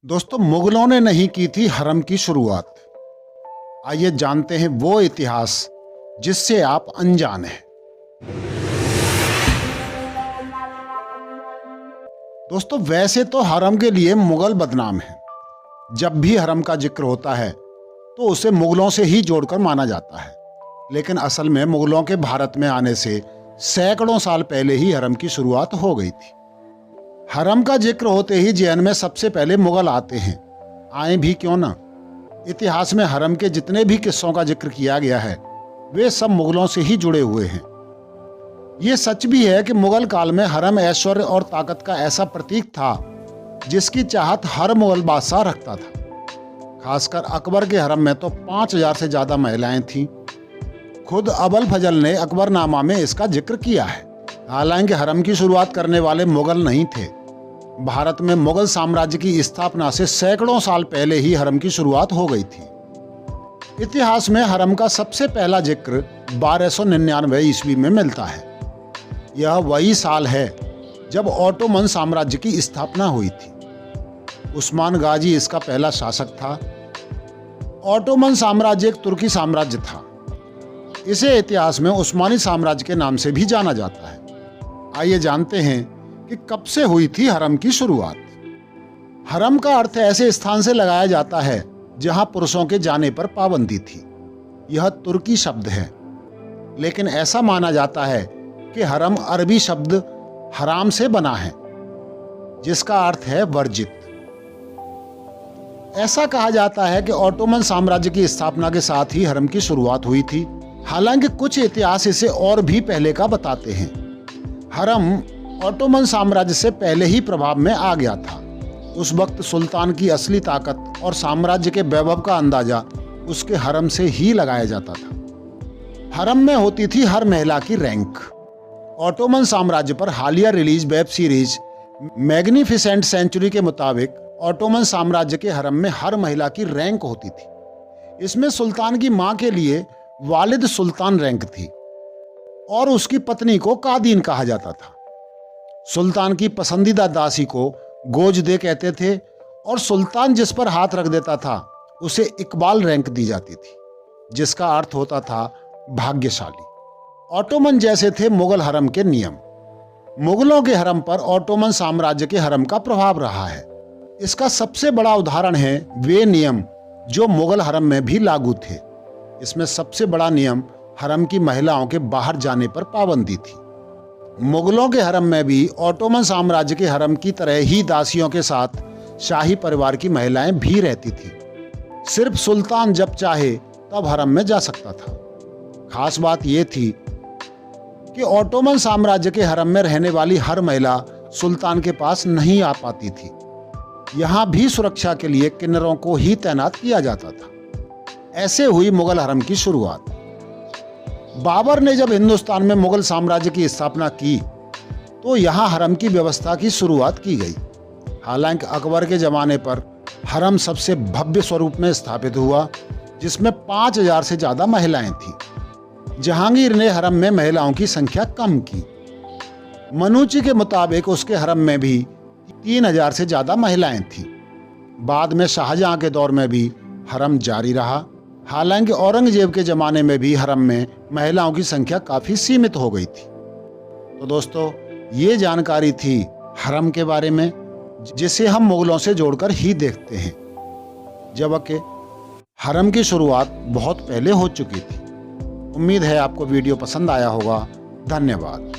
दोस्तों, मुगलों ने नहीं की थी हरम की शुरुआत। आइए जानते हैं वो इतिहास जिससे आप अनजान हैं। दोस्तों, वैसे तो हरम के लिए मुगल बदनाम हैं। जब भी हरम का जिक्र होता है तो उसे मुगलों से ही जोड़कर माना जाता है, लेकिन असल में मुगलों के भारत में आने से सैकड़ों साल पहले ही हरम की शुरुआत हो गई थी। हरम का जिक्र होते ही जहन में सबसे पहले मुगल आते हैं। आए भी क्यों ना। इतिहास में हरम के जितने भी किस्सों का जिक्र किया गया है वे सब मुगलों से ही जुड़े हुए हैं। ये सच भी है कि मुगल काल में हरम ऐश्वर्य और ताकत का ऐसा प्रतीक था जिसकी चाहत हर मुगल बादशाह रखता था। खासकर अकबर के हरम में तो 5000 से ज्यादा महिलाएं थीं। खुद अबुल फजल ने अकबरनामा में इसका जिक्र किया है। हालांकि हरम की शुरुआत करने वाले मुगल नहीं थे। भारत में मुगल साम्राज्य की स्थापना से सैकड़ों साल पहले ही हरम की शुरुआत हो गई थी। इतिहास में हरम का सबसे पहला जिक्र 1299 ईस्वी में मिलता है। यह वही साल है जब ऑटोमन साम्राज्य की स्थापना हुई थी। उस्मान गाजी इसका पहला शासक था। ऑटोमन साम्राज्य एक तुर्की साम्राज्य था। इसे इतिहास में उस्मानी साम्राज्य के नाम से भी जाना जाता है। आइए जानते हैं कि कब से हुई थी हरम की शुरुआत। हरम का अर्थ ऐसे स्थान से लगाया जाता है जहां पुरुषों के जाने पर पाबंदी थी। यह तुर्की शब्द है, लेकिन ऐसा माना जाता है कि हरम अरबी शब्द हराम से बना है, जिसका अर्थ है वर्जित। ऐसा कहा जाता है कि ऑटोमन साम्राज्य की स्थापना के साथ ही हरम की शुरुआत हुई थी। हालांकि कुछ इतिहास इसे और भी पहले का बताते हैं। हरम ऑटोमन साम्राज्य से पहले ही प्रभाव में आ गया था। उस वक्त सुल्तान की असली ताकत और साम्राज्य के वैभव का अंदाजा उसके हरम से ही लगाया जाता था। हरम में होती थी हर महिला की रैंक। ऑटोमन साम्राज्य पर हालिया release web series Magnificent Century के मुताबिक ऑटोमन साम्राज्य के हरम में हर महिला की रैंक होती थी। इसमें सुल्तान की मां के लिए वालिद सुल्तान रैंक थी और उसकी पत्नी को कादीन कहा जाता था। सुल्तान की पसंदीदा दासी को गोजदे कहते थे और सुल्तान जिस पर हाथ रख देता था उसे इकबाल रैंक दी जाती थी, जिसका अर्थ होता था भाग्यशाली। ऑटोमन जैसे थे मुगल हरम के नियम। मुगलों के हरम पर ऑटोमन साम्राज्य के हरम का प्रभाव रहा है। इसका सबसे बड़ा उदाहरण है वे नियम जो मुगल हरम में भी लागू थे। इसमें सबसे बड़ा नियम हरम की महिलाओं के बाहर जाने पर पाबंदी थी। मुगलों के हरम में भी ऑटोमन साम्राज्य के हरम की तरह ही दासियों के साथ शाही परिवार की महिलाएं भी रहती थी। सिर्फ सुल्तान जब चाहे तब हरम में जा सकता था। खास बात यह थी कि ऑटोमन साम्राज्य के हरम में रहने वाली हर महिला सुल्तान के पास नहीं आ पाती थी। यहां भी सुरक्षा के लिए किन्नरों को ही तैनात किया जाता था। ऐसे हुई मुगल हरम की शुरुआत। बाबर ने जब हिंदुस्तान में मुगल साम्राज्य की स्थापना की तो यहाँ हरम की व्यवस्था की शुरुआत की गई। हालांकि अकबर के जमाने पर हरम सबसे भव्य स्वरूप में स्थापित हुआ, जिसमें 5000 से ज्यादा महिलाएं थीं। जहांगीर ने हरम में महिलाओं की संख्या कम की। मनुची के मुताबिक उसके हरम में भी 3000 से ज्यादा महिलाएं थीं। बाद में शाहजहां के दौर में भी हरम जारी रहा। हालांकि औरंगजेब के ज़माने में भी हरम में महिलाओं की संख्या काफ़ी सीमित हो गई थी। तो दोस्तों, ये जानकारी थी हरम के बारे में, जिसे हम मुगलों से जोड़कर ही देखते हैं, जबकि हरम की शुरुआत बहुत पहले हो चुकी थी। उम्मीद है आपको वीडियो पसंद आया होगा। धन्यवाद।